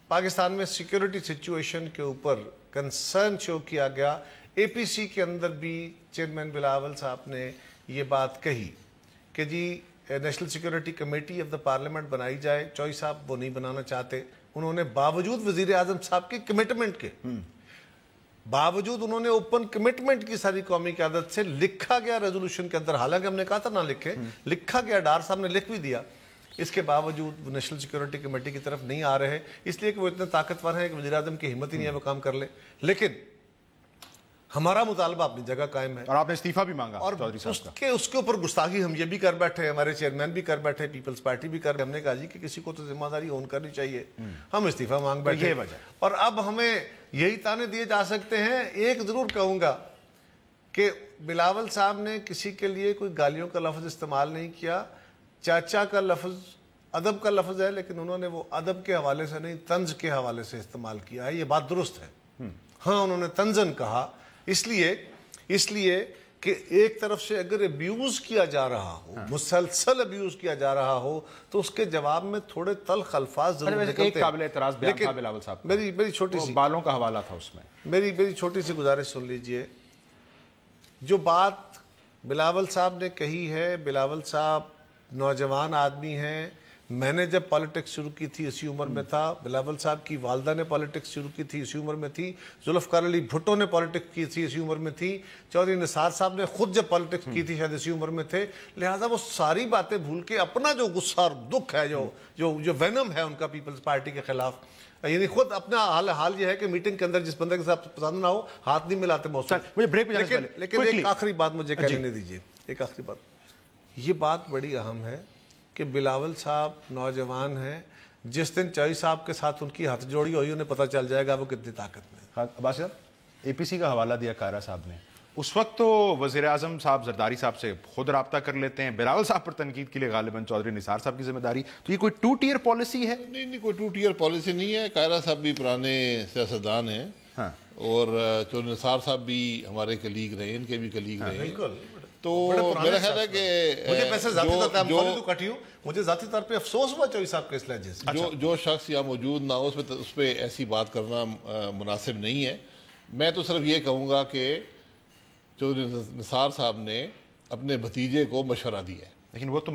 [SPEAKER 4] پاکستان میں سیکیورٹی سچویشن کے اوپر کنسرن شو کیا گیا. اے پی سی کے اندر بھی چیئرمین بلاول صاحب نے یہ بات کہی کہ جی national security committee of the parliament بنائی جائے. چوئی صاحب وہ نہیں بنانا چاہتے. انہوں نے باوجود وزیر اعظم صاحب کی کمٹمنٹ کے، باوجود انہوں نے اوپن کمٹمنٹ کی ساری قومی قیادت سے، لکھا گیا ریزولوشن کے اندر، حالانکہ ہم نے کہا تھا نہ لکھے، لکھا گیا، ڈار صاحب نے لکھ بھی دیا. اس کے باوجود وہ نیشنل سیکیورٹی کمیٹی کی طرف نہیں آ رہے، اس لیے کہ وہ اتنے طاقتور ہیں کہ وزیر اعظم کی ہمت ہی نہیں ہے وہ کام کر لے. لیکن ہمارا مطالبہ اپنی جگہ قائم ہے.
[SPEAKER 1] اور آپ نے استعفیٰ بھی مانگا
[SPEAKER 4] اور اس کے اوپر گستاخی ہم یہ بھی کر بیٹھے، ہمارے چیئرمین بھی کر بیٹھے، پیپلز پارٹی بھی کر. ہم نے کہا جی کہ کسی کو تو ذمہ داری اون کرنی چاہیے، ہم استعفیٰ مانگ بیٹھے.
[SPEAKER 1] یہ وجہ.
[SPEAKER 4] اور اب ہمیں یہی تانے دیے جا سکتے ہیں. ایک ضرور کہوں گا کہ بلاول صاحب نے کسی کے لیے کوئی گالیوں کا لفظ استعمال نہیں کیا. چاچا کا لفظ ادب کا لفظ ہے، لیکن انہوں نے وہ ادب کے حوالے سے نہیں، طنز کے حوالے سے استعمال کیا ہے. یہ بات درست ہے. ہاں، انہوں نے طنزن کہا، اس لیے کہ ایک طرف سے اگر ابیوز کیا جا رہا ہو، مسلسل ابیوز کیا جا رہا ہو، تو اس کے جواب میں تھوڑے تلخ الفاظ ضرور نکلتے ہیں.
[SPEAKER 1] ایک قابل اعتراض بیان تھا بلاول صاحب،
[SPEAKER 4] میری چھوٹی سی
[SPEAKER 1] بالوں کا حوالہ تھا اس میں.
[SPEAKER 4] میری چھوٹی سی گزارش سن لیجئے. جو بات بلاول صاحب نے کہی ہے. بلاول صاحب نوجوان آدمی ہیں. میں نے جب پالیٹکس شروع کی تھی اسی عمر میں تھا. بلاول صاحب کی والدہ نے پالیٹکس شروع کی تھی اسی عمر میں تھی. ذوالفقار علی بھٹو نے پالیٹکس کی تھی اسی عمر میں تھی. چودھری نثار صاحب نے خود جب پالیٹکس کی تھی شاید اسی عمر میں تھے. لہٰذا وہ ساری باتیں بھول کے اپنا جو غصہ اور دکھ ہے جو وینم ہے ان کا پیپلز پارٹی کے خلاف, یعنی خود اپنا حال یہ ہے کہ میٹنگ کے اندر جس بندے کے ساتھ پسند نہ ہو ہاتھ نہیں ملاتے موسم. لیکن ایک آخری بات مجھے کہنے دیجیے, ایک آخری بات. یہ بات بڑی اہم ہے کہ بلاول صاحب نوجوان ہیں. جس دن چوئی صاحب کے ساتھ ان کی ہاتھ جوڑی ہوئی انہیں پتہ چل جائے گا وہ کتنی طاقت میں.
[SPEAKER 1] عباس صاحب, اے پی سی کا حوالہ دیا قائرہ صاحب نے. اس وقت تو وزیر اعظم صاحب زرداری صاحب سے خود رابطہ کر لیتے ہیں. بلاول صاحب پر تنقید کے لیے غالباً چودھری نثار صاحب کی ذمہ داری. تو یہ کوئی 2 ٹیئر پالیسی ہے؟
[SPEAKER 3] نہیں, کوئی 2 ٹیئر پالیسی نہیں ہے. قائرہ صاحب بھی پرانے سیاستدان ہیں اور چودھری نثار صاحب بھی ہمارے کلیگ رہے, ان کے بھی کلیگ رہے. بالکل. تو میرا خیال ہے کہ
[SPEAKER 4] مجھے ذاتی طور پہ افسوس ہوا چوئی صاحب کے اس لہجے سے.
[SPEAKER 3] جو شخص یہاں موجود نہ ہو اس پہ ایسی بات کرنا مناسب نہیں ہے. میں تو صرف یہ کہوں گا کہ چودھری نثار صاحب نے اپنے بھتیجے کو مشورہ دیا ہے.
[SPEAKER 1] لیکن وہ تو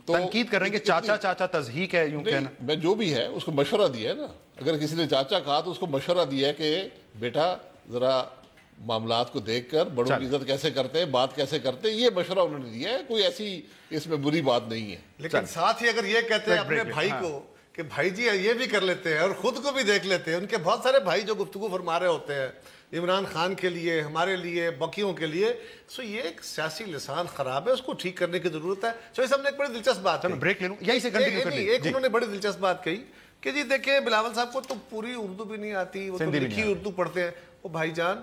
[SPEAKER 1] تنقید کر رہے ہیں کہ چاچا تضحیک ہے, یوں کہنا.
[SPEAKER 3] میں جو بھی ہے اس کو مشورہ دیا ہے نا. اگر کسی نے چاچا کہا تو اس کو مشورہ دیا ہے کہ بیٹا ذرا معاملات کو دیکھ کر بڑوں کی عزت کیسے کرتے ہیں, بات کیسے کرتے ہیں, یہ مشورہ انہوں نے دیا ہے. کوئی ایسی اس میں بری بات نہیں ہے.
[SPEAKER 4] لیکن ساتھ ہی اگر یہ کہتے ہیں اپنے بھائی کو کہ بھائی جی یہ بھی کر لیتے ہیں اور خود کو بھی دیکھ لیتے ہیں. ان کے بہت سارے بھائی جو گفتگو فرما رہے ہوتے ہیں عمران خان کے لیے, ہمارے لیے, باقیوں کے لیے. سو یہ ایک سیاسی لسان خراب ہے, اس کو ٹھیک کرنے کی ضرورت ہے. چوئی صاحب نے ایک بڑی دلچسپ بات کہی,
[SPEAKER 1] بریک لے لوں یہیں سے کنٹینیو کر لیں.
[SPEAKER 4] ایک انہوں نے بڑی دلچسپ بات کہی کہ جی دیکھیں بلاول صاحب کو تو پوری اردو بھی نہیں آتی, وہ تو لکھی اردو پڑھتے ہیں. وہ بھائی جان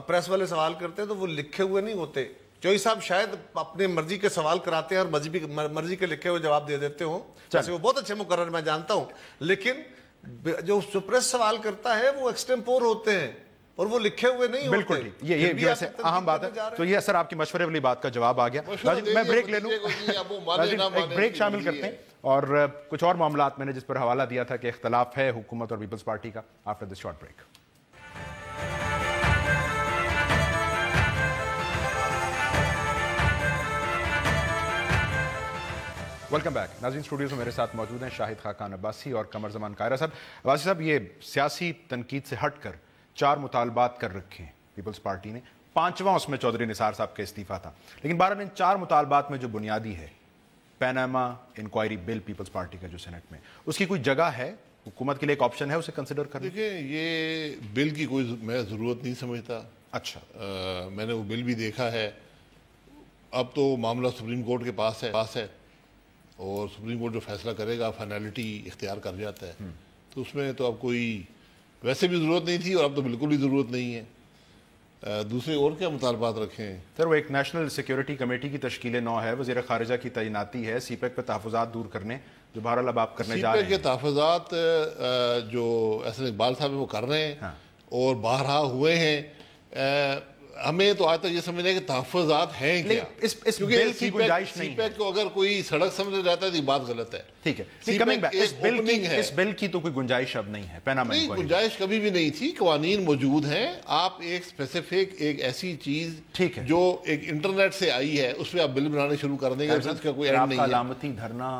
[SPEAKER 4] پریس والے سوال کرتے ہیں تو وہ لکھے ہوئے نہیں ہوتے. چوئی صاحب شاید اپنے مرضی کے سوال کراتے ہیں اور مرضی کے لکھے ہوئے جواب دے دیتے ہوں. جیسے وہ بہت اچھے مقرر میں جانتا ہوں, لیکن جو پریس سوال کرتا ہے وہ ایکسٹمپور ہوتے ہیں اور وہ لکھے ہوئے نہیں ہوتے.
[SPEAKER 1] بالکل یہ ویسے اہم بات ہے. تو یہ سر آپ کی مشورے والی بات کا جواب آ گیا. میں بریک لے لوں, ایک بریک شامل کرتے ہیں اور کچھ اور معاملات میں نے جس پر حوالہ دیا تھا کہ اختلاف ہے حکومت اور پیپلز پارٹی کا. After this short break. Welcome back. ناظرین اسٹوڈیوز میں میرے ساتھ موجود ہیں شاہد خاقان عباسی اور قمر زمان قائرہ صاحب. عباسی صاحب, یہ سیاسی تنقید سے ہٹ کر 4 مطالبات کر رکھے ہیں پیپلز پارٹی نے. 5واں اس میں چودھری نثار صاحب کا استعفیٰ تھا. لیکن بہرحال ان 4 مطالبات میں جو بنیادی ہے پیناما انکوائری بل پیپلز پارٹی کا جو سینٹ میں, اس کی کوئی جگہ ہے حکومت کے لیے, ایک آپشن ہے اسے کنسیڈر کرنا؟
[SPEAKER 3] دیکھیں یہ بل کی کوئی میں ضرورت نہیں سمجھتا.
[SPEAKER 1] اچھا,
[SPEAKER 3] میں نے وہ بل بھی دیکھا ہے. اب تو معاملہ سپریم کورٹ کے پاس ہے اور سپریم کورٹ جو فیصلہ کرے گا فائنلٹی اختیار کر جاتا ہے. تو اس میں تو اب کوئی ویسے بھی ضرورت نہیں تھی اور اب تو بالکل بھی ضرورت نہیں ہے. دوسرے اور کیا مطالبات رکھیں
[SPEAKER 1] سر؟ وہ ایک نیشنل سیکیورٹی کمیٹی کی تشکیل نو ہے, وزیر خارجہ کی تعیناتی ہے, سی پیک پہ تحفظات دور کرنے, جو بہرحال اب آپ کرنے جا رہے ہیں.
[SPEAKER 3] سی پیک کے تحفظات جو احسن اقبال صاحب وہ کر رہے ہیں اور بارہا ہوئے ہیں. ہمیں تو آج تک یہ سمجھنا ہے کہ تحفظات ہیں کیا,
[SPEAKER 1] اس بل کی گنجائش نہیں ہے.
[SPEAKER 3] سی پیک کو اگر کوئی سڑک سمجھ جاتا ہے تو یہ بات غلط ہے.
[SPEAKER 1] ٹھیک ہے, اس بل کی تو کوئی گنجائش اب نہیں ہے.
[SPEAKER 3] نہیں, گنجائش کبھی بھی نہیں تھی. قوانین موجود ہیں. آپ ایک اسپیسیفک ایک ایسی چیز جو ایک انٹرنیٹ سے آئی ہے اس پہ آپ بل بنانے شروع کر دیں گے, اس کا کوئی اینڈ نہیں ہے.
[SPEAKER 1] علامتی دھرنا,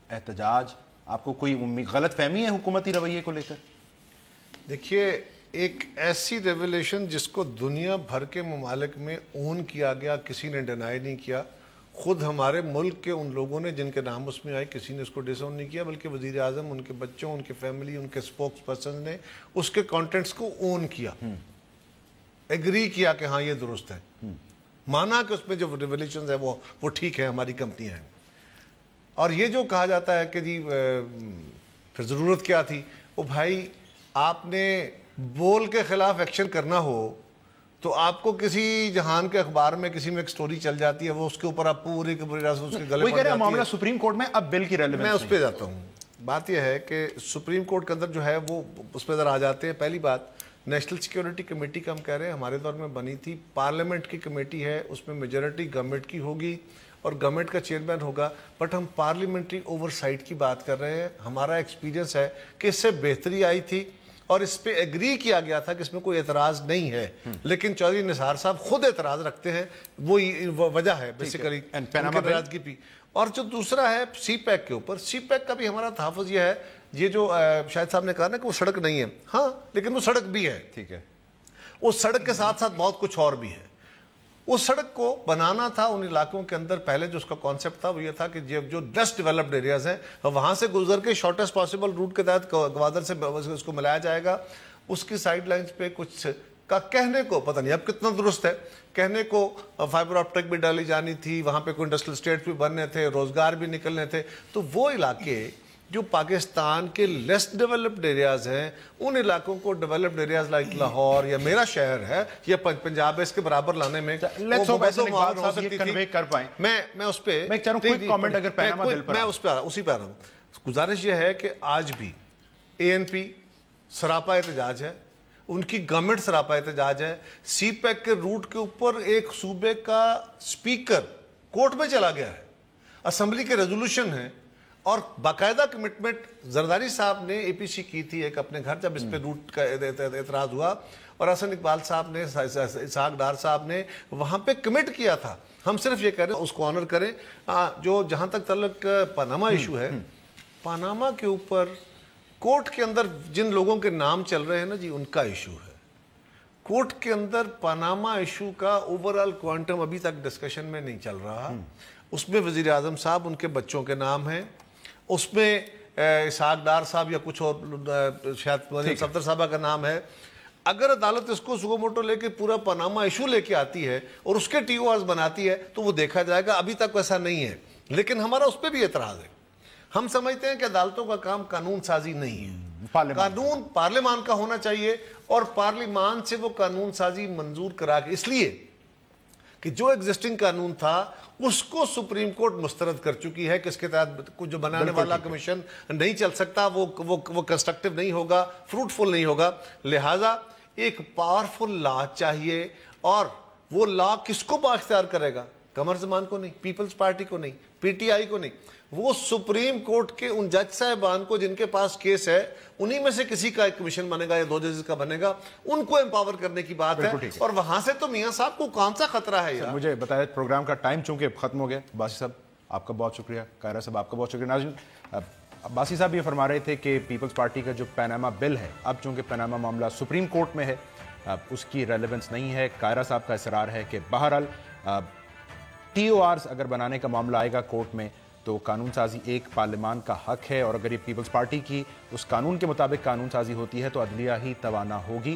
[SPEAKER 1] احتجاج, آپ کو کوئی غلط فہمی ہے حکومتی رویے کو لے کر؟
[SPEAKER 4] دیکھیے, ایک ایسی ریولیشن جس کو دنیا بھر کے ممالک میں اون کیا گیا, کسی نے ڈینائی نہیں کیا. خود ہمارے ملک کے ان لوگوں نے جن کے نام اس میں آئے, کسی نے اس کو ڈس اون نہیں کیا, بلکہ وزیر اعظم, ان کے بچوں, ان کے فیملی, ان کے اسپوکس پرسن نے اس کے کانٹینٹس کو اون کیا, ایگری کیا کہ ہاں یہ درست ہے, مانا کہ اس میں جو ریولیشنز ہیں وہ ٹھیک ہے, ہماری کمپنیاں ہیں. اور یہ جو کہا جاتا ہے کہ جی پھر ضرورت کیا تھی, وہ بھائی آپ نے بول کے خلاف ایکشن کرنا ہو تو آپ کو کسی جہان کے اخبار میں کسی میں ایک سٹوری چل جاتی ہے, وہ اس کے اوپر آپ پوری کی پوری راست اس کے گلے پڑ جاتی ہے.
[SPEAKER 1] معاملہ سپریم کورٹ میں اب بل کی ریلیونس,
[SPEAKER 4] میں اس پہ جاتا ہوں. بات یہ ہے کہ سپریم کورٹ کے اندر جو ہے وہ اس پہ ذرا آ جاتے ہیں. پہلی بات, نیشنل سیکیورٹی کمیٹی کا ہم کہہ رہے ہیں ہمارے دور میں بنی تھی, پارلیمنٹ کی کمیٹی ہے, اس میں میجورٹی گورنمنٹ کی ہوگی اور گورنمنٹ کا چیئرمین ہوگا, بٹ ہم پارلیمنٹری اوور سائٹ کی بات کر رہے ہیں. ہمارا ایکسپیرینس ہے کہ اس سے بہتری آئی تھی. اور اس پہ ایگری کیا گیا تھا کہ اس میں کوئی اعتراض نہیں ہے، لیکن چودھری نثار صاحب خود اعتراض رکھتے ہیں، وہ وجہ ہے بیسیکلی ناراضگی بھی۔ اور جو دوسرا ہے سی پیک کے اوپر، سی پیک کا بھی ہمارا تحفظ یہ ہے، یہ جو شاہد صاحب نے کہا نا کہ وہ سڑک نہیں ہے، ہاں لیکن وہ سڑک بھی ہے،
[SPEAKER 1] ٹھیک ہے،
[SPEAKER 4] اس سڑک کے ساتھ ساتھ بہت کچھ اور بھی ہے۔ اس سڑک کو بنانا تھا ان علاقوں کے اندر، پہلے جو اس کا کانسیپٹ تھا وہ یہ تھا کہ جو لیس ڈیولپڈ ایریاز ہیں وہاں سے گزر کے شارٹیسٹ پاسبل روٹ کے تحت گوادر سے اس کو ملایا جائے گا۔ اس کی سائڈ لائنز پہ کچھ کا کہنے کو پتہ نہیں اب کتنا درست ہے، کہنے کو فائبر آپٹک بھی ڈالی جانی تھی، وہاں پہ کوئی انڈسٹریل اسٹیٹ بھی بننے تھے، روزگار بھی نکلنے تھے، تو وہ علاقے جو پاکستان کے لیس ڈیولپڈ ایریاز ہیں ان علاقوں کو ڈیولپڈ ایریاز لائک لاہور یا میرا شہر ہے یا پنجاب ہے اس کے برابر لانے میں
[SPEAKER 1] میں
[SPEAKER 4] اس پہ اسی پہ آ رہا ہوں۔ گزارش یہ ہے کہ آج بھی اے این پی سراپا احتجاج ہے، ان کی گورنمنٹ سراپا احتجاج ہے۔ سی پیک کے روٹ کے اوپر ایک صوبے کا اسپیکر کورٹ میں چلا گیا ہے، اسمبلی کے ریزولوشن ہے، اور باقاعدہ کمٹمنٹ زرداری صاحب نے اے پی سی کی تھی ایک اپنے گھر جب اس پہ روٹ کا اعتراض ہوا، اور حسن اقبال صاحب نے، اسحاق ڈار صاحب نے وہاں پہ کمٹ کیا تھا۔ ہم صرف یہ کہہ رہے ہیں اس کو آنر کریں۔ جو جہاں تک تعلق پاناما ایشو ہے، پاناما کے اوپر کورٹ کے اندر جن لوگوں کے نام چل رہے ہیں نا جی، ان کا ایشو ہے۔ کورٹ کے اندر پاناما ایشو کا اوورآل کوانٹم ابھی تک ڈسکشن میں نہیں چل رہا۔ اس میں وزیر اعظم صاحب، ان کے بچوں کے نام ہیں، اس میں اسحاق ڈار صاحب یا کچھ اور شاید صفدر صاحبہ کا نام ہے۔ اگر عدالت اس کو سگو موٹو لے کے پورا پاناما ایشو لے کے آتی ہے اور اس کے ٹی او آرز بناتی ہے تو وہ دیکھا جائے گا۔ ابھی تک ویسا نہیں ہے، لیکن ہمارا اس پہ بھی اعتراض ہے۔ ہم سمجھتے ہیں کہ عدالتوں کا کام قانون سازی نہیں ہے، قانون پارلیمان کا ہونا چاہیے، اور پارلیمان سے وہ قانون سازی منظور کرا کے، اس لیے کہ جو ایگزسٹنگ قانون تھا اس کو سپریم کورٹ مسترد کر چکی ہے کہ اس کے تحت جو بنانے والا کمیشن نہیں چل سکتا، وہ کنسٹرکٹیو نہیں ہوگا، فروٹفل نہیں ہوگا۔ لہٰذا ایک پاورفل لا چاہیے، اور وہ لا کس کو بااختیار کرے گا؟ قمر زمان کو نہیں، پیپلز پارٹی کو نہیں، پی ٹی آئی کو نہیں، وہ سپریم کورٹ کے ان جج صاحبان کو جن کے پاس کیس ہے، انہی میں سے کسی کا ایک کمیشن بنے گا یا 2 ججز کا بنے گا، ان کو امپاور کرنے کی بات ہے۔ اور وہاں سے تو میاں صاحب کو کون سا خطرہ ہے یار؟
[SPEAKER 1] مجھے بتایا پروگرام کا ٹائم چونکہ ختم ہو گیا۔ عباسی صاحب آپ کا بہت شکریہ، قاہرہ صاحب آپ کا بہت شکریہ۔ ناظرین، عباسی صاحب یہ فرما رہے تھے کہ پیپلز پارٹی کا جو پاناما بل ہے، اب چونکہ پاناما معاملہ سپریم کورٹ میں ہے، اس کی ریلیونس نہیں ہے۔ قاہرہ صاحب کا اصرار ہے کہ بہرحال ٹی او آرز اگر بنانے کا معاملہ آئے گا کورٹ میں تو قانون سازی ایک پارلیمان کا حق ہے، اور اگر یہ پیپلز پارٹی کی اس قانون کے مطابق قانون سازی ہوتی ہے تو عدلیہ ہی توانا ہوگی۔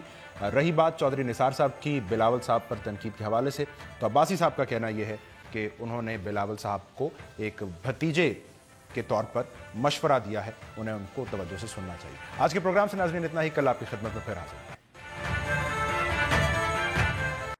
[SPEAKER 1] رہی بات چودھری نثار صاحب کی بلاول صاحب پر تنقید کے حوالے سے، تو عباسی صاحب کا کہنا یہ ہے کہ انہوں نے بلاول صاحب کو ایک بھتیجے کے طور پر مشورہ دیا ہے، انہیں ان کو توجہ سے سننا چاہیے۔ آج کے پروگرام سے ناظرین اتنا ہی، کل آپ کی خدمت میں پھر حاضر ہوں۔